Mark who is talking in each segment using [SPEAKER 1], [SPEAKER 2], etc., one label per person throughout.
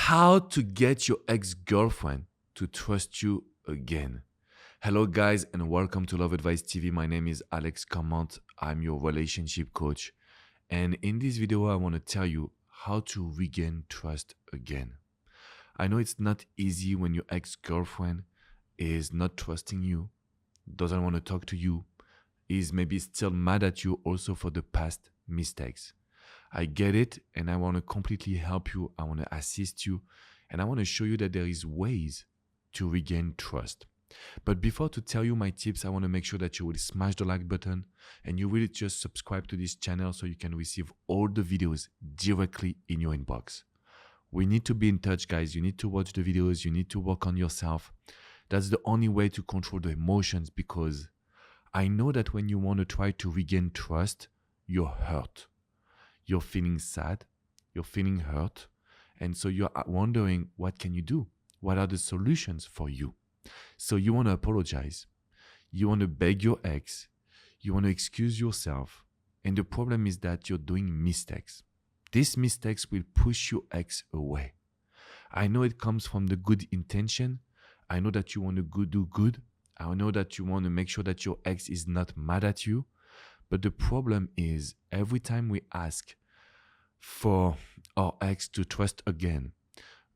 [SPEAKER 1] How to get your ex-girlfriend to trust you again. Hello guys and welcome to Love Advice TV. My name is Alex Comment. I'm your relationship coach. And in this video, I want to tell you how to regain trust again. I know it's not easy when your ex-girlfriend is not trusting you, doesn't want to talk to you, is maybe still mad at you also for the past mistakes. I get it, and I want to completely help you. I want to assist you, and I want to show you that there is ways to regain trust. But before to tell you my tips, I want to make sure that you will smash the like button and you will just subscribe to this channel so you can receive all the videos directly in your inbox. We need to be in touch, guys. You need to watch the videos. You need to work on yourself. That's the only way to control the emotions, because I know that when you want to try to regain trust, you're hurt. You're feeling sad, you're feeling hurt, and so you're wondering, what can you do? What are the solutions for you? So you want to apologize, you want to beg your ex, you want to excuse yourself, and the problem is that you're doing mistakes. These mistakes will push your ex away. I know it comes from the good intention. I know that you want to do good. I know that you want to make sure that your ex is not mad at you. But the problem is, every time we ask for our ex to trust again,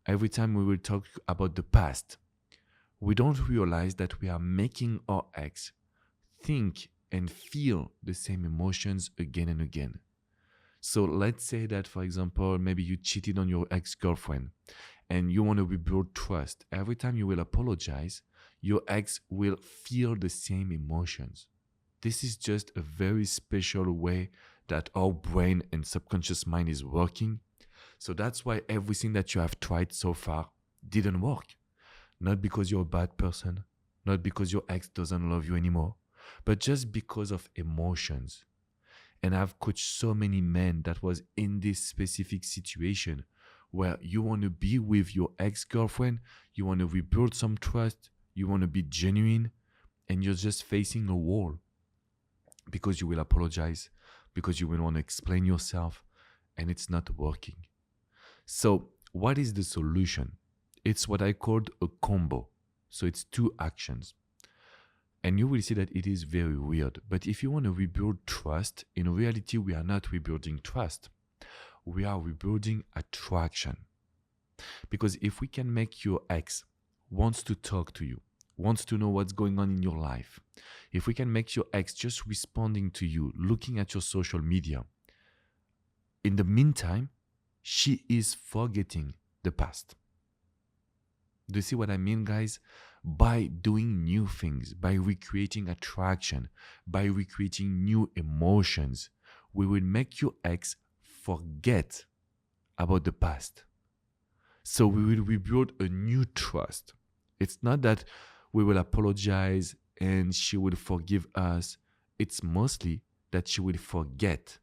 [SPEAKER 1] every time we will talk about the past, we don't realize that we are making our ex think and feel the same emotions again and again. So let's say that, for example, maybe you cheated on your ex-girlfriend and you want to rebuild trust. Every time you will apologize, your ex will feel the same emotions. This is just a very special way that our brain and subconscious mind is working. So that's why everything that you have tried so far didn't work. Not because you're a bad person, not because your ex doesn't love you anymore, but just because of emotions. And I've coached so many men that was in this specific situation where you want to be with your ex-girlfriend, you want to rebuild some trust, you want to be genuine, and you're just facing a wall. Because you will apologize, because you will want to explain yourself, and it's not working. So what is the solution? It's what I called a combo. So it's two actions. And you will see that it is very weird. But if you want to rebuild trust, in reality, we are not rebuilding trust. We are rebuilding attraction. Because if we can make your ex wants to talk to you, wants to know what's going on in your life, if we can make your ex just responding to you, looking at your social media, in the meantime, she is forgetting the past. Do you see what I mean, guys? By doing new things, by recreating attraction, by recreating new emotions, we will make your ex forget about the past. So we will rebuild a new trust. It's not that we will apologize and she will forgive us. It's mostly that she will forget,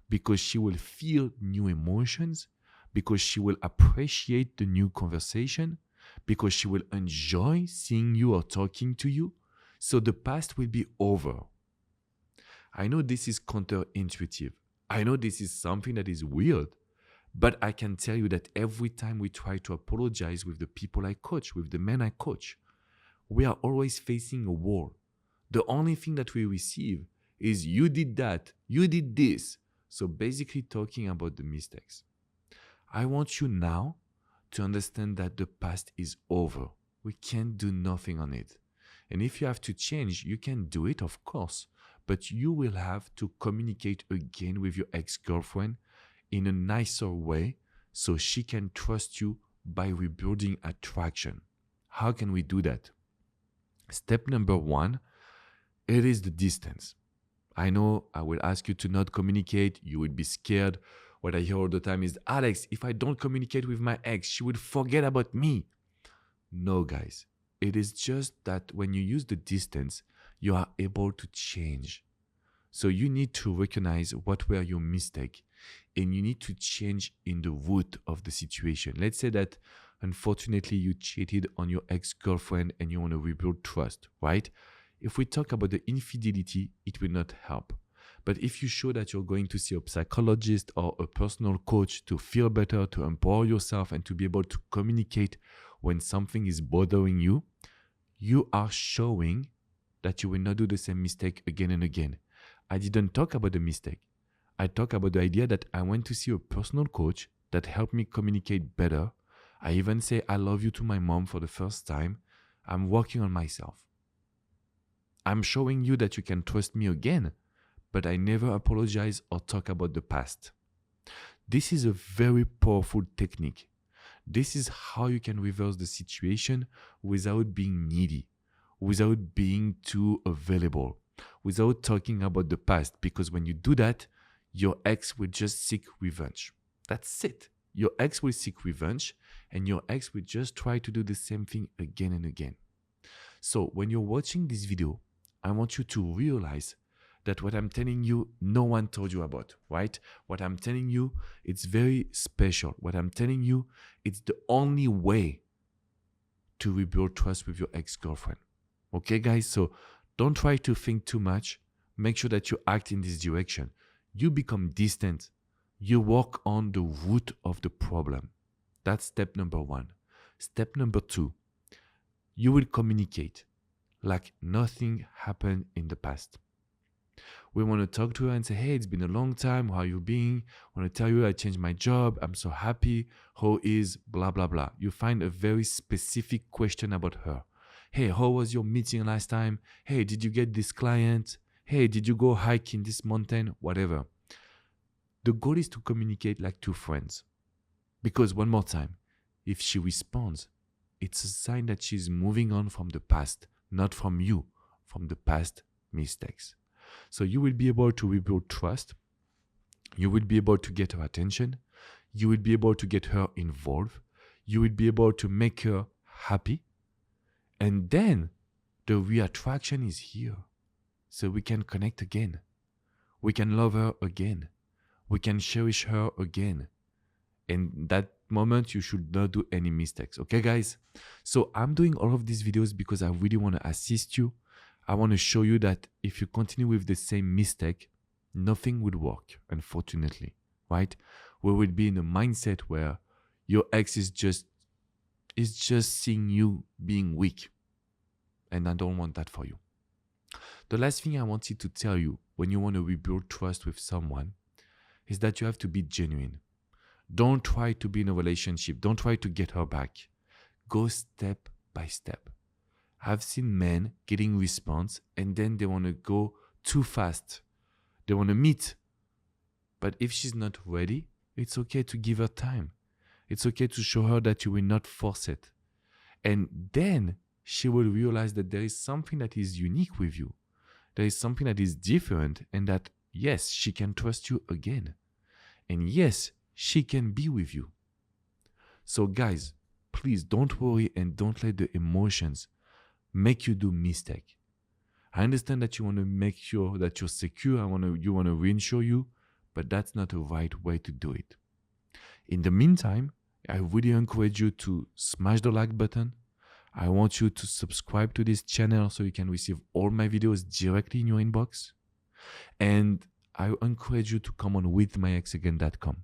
[SPEAKER 1] because she will feel new emotions, because she will appreciate the new conversation, because she will enjoy seeing you or talking to you. So the past will be over. I know this is counterintuitive. I know this is something that is weird, but I can tell you that every time we try to apologize with the people I coach, with the men I coach, we are always facing a wall. The only thing that we receive is, you did that, you did this. So basically talking about the mistakes. I want you now to understand that the past is over. We can't do nothing on it. And if you have to change, you can do it, of course, but you will have to communicate again with your ex-girlfriend in a nicer way so she can trust you by rebuilding attraction. How can we do that? Step number one, it is the distance. I know I will ask you to not communicate. You will be scared. What I hear all the time is, Alex, if I don't communicate with my ex, she would forget about me. No, guys. It is just that when you use the distance, you are able to change. So you need to recognize what were your mistakes, and you need to change in the root of the situation. Let's say that unfortunately you cheated on your ex-girlfriend and you want to rebuild trust, right? If we talk about the infidelity, it will not help. But if you show that you're going to see a psychologist or a personal coach to feel better, to empower yourself, and to be able to communicate when something is bothering you, you are showing that you will not do the same mistake again and again. I didn't talk about the mistake. I talked about the idea that I went to see a personal coach that helped me communicate better. I even say I love you to my mom for the first time. I'm working on myself. I'm showing you that you can trust me again, but I never apologize or talk about the past. This is a very powerful technique. This is how you can reverse the situation without being needy, without being too available, without talking about the past, because when you do that, your ex will just seek revenge. That's it. Your ex will seek revenge, and your ex will just try to do the same thing again and again. So when you're watching this video, I want you to realize that what I'm telling you, no one told you about, right? What I'm telling you, it's very special. What I'm telling you, it's the only way to rebuild trust with your ex-girlfriend. Okay, guys? So don't try to think too much. Make sure that you act in this direction. You become distant. You work on the root of the problem. That's step number 1. Step number 2, you will communicate like nothing happened in the past. We want to talk to her and say, hey, it's been a long time. How are you being? I want to tell you I changed my job. I'm so happy. How is blah, blah, blah. You find a very specific question about her. Hey, how was your meeting last time? Hey, did you get this client? Hey, did you go hike in this mountain? Whatever. The goal is to communicate like two friends. Because one more time, if she responds, it's a sign that she's moving on from the past, not from you, from the past mistakes. So you will be able to rebuild trust. You will be able to get her attention. You will be able to get her involved. You will be able to make her happy. And then the reattraction is here. So we can connect again. We can love her again. We can cherish her again. In that moment, you should not do any mistakes. Okay, guys? So I'm doing all of these videos because I really want to assist you. I want to show you that if you continue with the same mistake, nothing will work, unfortunately, right? We will be in a mindset where your ex is just seeing you being weak. And I don't want that for you. The last thing I wanted to tell you when you want to rebuild trust with someone is that you have to be genuine. Don't try to be in a relationship. Don't try to get her back. Go step by step. I've seen men getting response and then they want to go too fast. They want to meet. But if she's not ready, it's okay to give her time. It's okay to show her that you will not force it. And then she will realize that there is something that is unique with you. There is something that is different and that, yes, she can trust you again. And yes, she can be with you. So guys, please don't worry and don't let the emotions make you do mistake. I understand that you want to make sure that you're secure. You want to reinsure you, but that's not the right way to do it. In the meantime, I really encourage you to smash the like button. I want you to subscribe to this channel so you can receive all my videos directly in your inbox. And I encourage you to come on withmyexagain.com.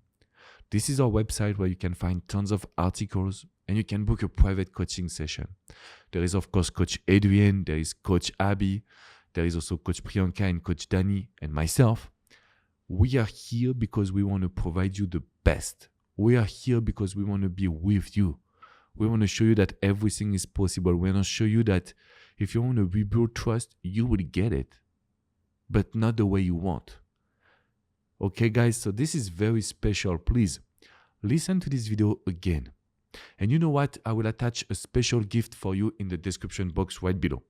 [SPEAKER 1] This is our website where you can find tons of articles and you can book a private coaching session. There is, of course, Coach Adrian, there is Coach Abby, there is also Coach Priyanka and Coach Danny and myself. We are here because we want to provide you the best. We are here because we want to be with you. We want to show you that everything is possible. We want to show you that if you want to rebuild trust, you will get it, but not the way you want. Okay, guys, so this is very special. Please listen to this video again. And you know what? I will attach a special gift for you in the description box right below.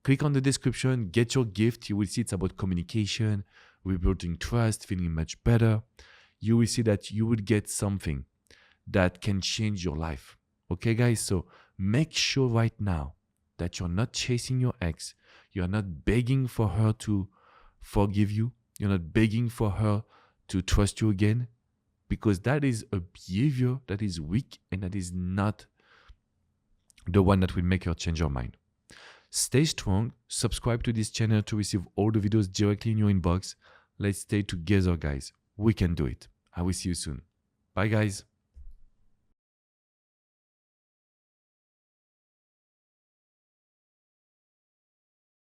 [SPEAKER 1] Click on the description, get your gift. You will see it's about communication, rebuilding trust, feeling much better. You will see that you will get something that can change your life. Okay, guys, so make sure right now that you're not chasing your ex. You're not begging for her to forgive you. You're not begging for her to trust you again, because that is a behavior that is weak and that is not the one that will make her change her mind. Stay strong. Subscribe to this channel to receive all the videos directly in your inbox. Let's stay together, guys. We can do it. I will see you soon. Bye, guys.